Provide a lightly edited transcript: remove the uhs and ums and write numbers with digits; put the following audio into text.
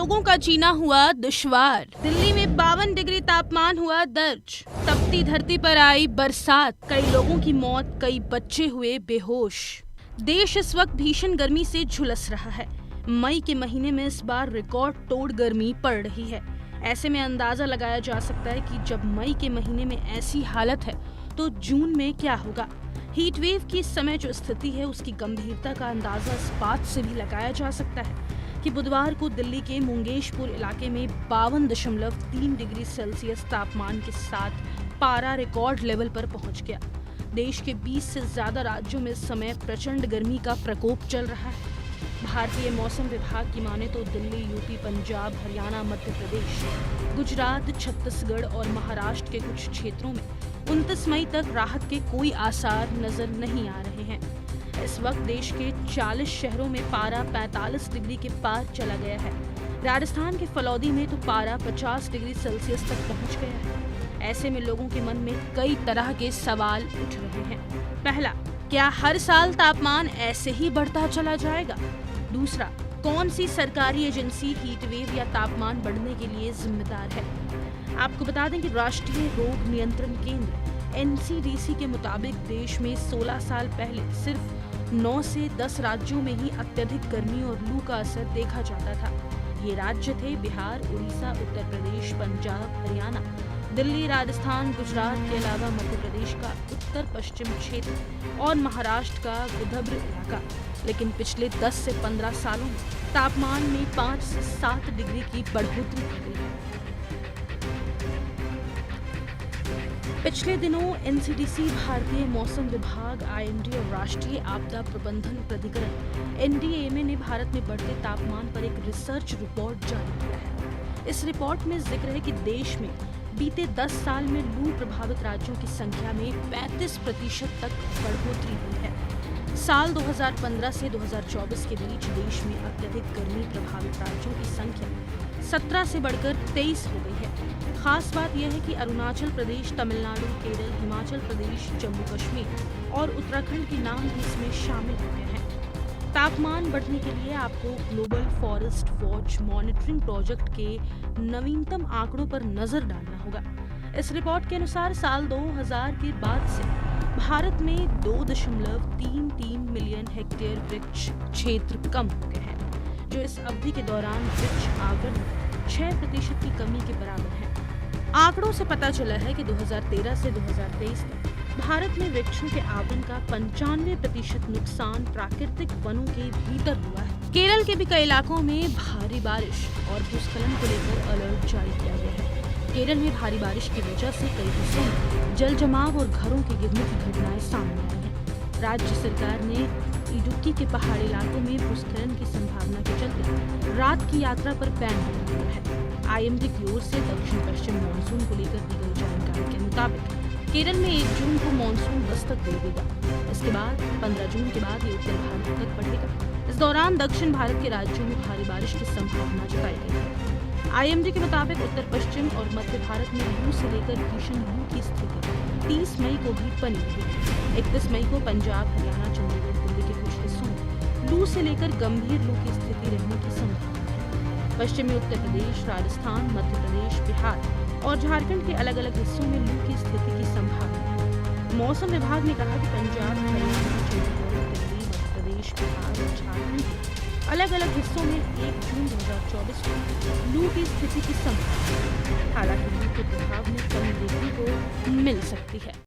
लोगों का जीना हुआ दुश्वार। दिल्ली में 52 डिग्री तापमान हुआ दर्ज। तपती धरती पर आई बरसात, कई लोगों की मौत, कई बच्चे हुए बेहोश। देश इस वक्त भीषण गर्मी से झुलस रहा है। मई के महीने में इस बार रिकॉर्ड तोड़ गर्मी पड़ रही है। ऐसे में अंदाजा लगाया जा सकता है कि जब मई के महीने में ऐसी हालत है तो जून में क्या होगा। हीट वेव की इस समय जो स्थिति है उसकी गंभीरता का अंदाजा इस बात से भी लगाया जा सकता है कि बुधवार को दिल्ली के मुंगेशपुर इलाके में 52.3 डिग्री सेल्सियस तापमान के साथ पारा रिकॉर्ड लेवल पर पहुंच गया। देश के 20 से ज्यादा राज्यों में इस समय प्रचंड गर्मी का प्रकोप चल रहा है। भारतीय मौसम विभाग की माने तो दिल्ली, यूपी, पंजाब, हरियाणा, मध्य प्रदेश, गुजरात, छत्तीसगढ़ और महाराष्ट्र के कुछ क्षेत्रों में 29 मई तक राहत के कोई आसार नजर नहीं आ रहे हैं। इस वक्त देश के 40 शहरों में पारा 45 डिग्री के पार चला गया है। राजस्थान के फलौदी में तो पारा 50 डिग्री सेल्सियस तक पहुंच गया है। ऐसे में लोगों के मन में कई तरह के सवाल उठ रहे हैं। पहला, क्या हर साल तापमान ऐसे ही बढ़ता चला जाएगा? दूसरा, कौन सी सरकारी एजेंसी हीट वेव या तापमान बढ़ने के लिए जिम्मेदार है? आपको बता दें कि राष्ट्रीय रोग नियंत्रण केंद्र NCDC के मुताबिक देश में 16 साल पहले सिर्फ 9 से 10 राज्यों में ही अत्यधिक गर्मी और लू का असर देखा जाता था। ये राज्य थे बिहार, उड़ीसा, उत्तर प्रदेश, पंजाब, हरियाणा, दिल्ली, राजस्थान, गुजरात के अलावा मध्य प्रदेश का उत्तर पश्चिम क्षेत्र और महाराष्ट्र का विदर्भ इलाका। लेकिन पिछले 10 से 15 सालों में तापमान में 5 से 7 डिग्री की बढ़ोतरी हो गई है। पिछले दिनों NCDC, भारतीय मौसम विभाग, IMD और राष्ट्रीय आपदा प्रबंधन प्राधिकरण NDMA ने भारत में बढ़ते तापमान पर एक रिसर्च रिपोर्ट जारी किया है। इस रिपोर्ट में जिक्र है कि देश में बीते 10 साल में लू प्रभावित राज्यों की संख्या में 35% तक बढ़ोतरी हुई है। साल 2015 से 2024 के बीच देश में अत्यधिक गर्मी प्रभावित राज्यों की संख्या 17 से बढ़कर 23 हो गई है। खास बात यह है कि अरुणाचल प्रदेश, तमिलनाडु, केरल, हिमाचल प्रदेश, जम्मू कश्मीर और उत्तराखंड के नाम भी इसमें शामिल हो गए हैं। तापमान बढ़ने के लिए आपको global forest watch monitoring project के नवीनतम आंकड़ों पर नजर डालना होगा। इस रिपोर्ट के अनुसार साल 2000 के बाद से भारत में 2.33 मिलियन हेक्टेयर वृक्ष क्षेत्र कम हो गए हैं, जो इस अवधि के दौरान वृक्ष आवरण में 6% की कमी के बराबर है। आंकड़ों से पता चला है कि 2013 से 2023 तक भारत में वृक्षों के आवरण का 95% नुकसान प्राकृतिक वनों के भीतर हुआ है। केरल के भी कई इलाकों में भारी बारिश और भूस्खलन को लेकर अलर्ट जारी किया गया है। केरल में भारी बारिश की वजह से कई हिस्सों में जल जमाव और घरों के गिरने की घटनाएं सामने आई हैं। राज्य सरकार ने इडुक्की के पहाड़ी इलाकों में भूस्खलन की संभावना के चलते रात की यात्रा पर बैन लगा दिया है। IMD की ओर से दक्षिण पश्चिम मानसून को लेकर दी गई जानकारी के मुताबिक केरल में 1 जून को मानसून दस्तक दे देगा। इसके बाद 15 जून के बाद ये उत्तर भारत तक बढ़ेगा। इस दौरान दक्षिण भारत के राज्यों में भारी बारिश की संभावना जताई गई है। IMD के मुताबिक उत्तर पश्चिम और मध्य भारत में लू से लेकर भीषण लू की स्थिति 30 मई को भी बनी रहेगी। 31 मई को पंजाब, हरियाणा, चंडीगढ़, दिल्ली के कुछ हिस्सों में लू से लेकर गंभीर लू की स्थिति रहने की संभावना है। पश्चिमी उत्तर प्रदेश, राजस्थान, मध्य प्रदेश, बिहार और झारखंड के अलग अलग हिस्सों में लू की स्थिति की संभावना है। मौसम विभाग ने कहा कि पंजाब, हरियाणा, चंडीगढ़, दिल्ली, मध्य प्रदेश, बिहार और झारखंड के अलग अलग हिस्सों में 1 जून 2024 को लू की स्थिति की संभावना है। हालांकि लू के प्रभाव में कमी देखने को मिल सकती है।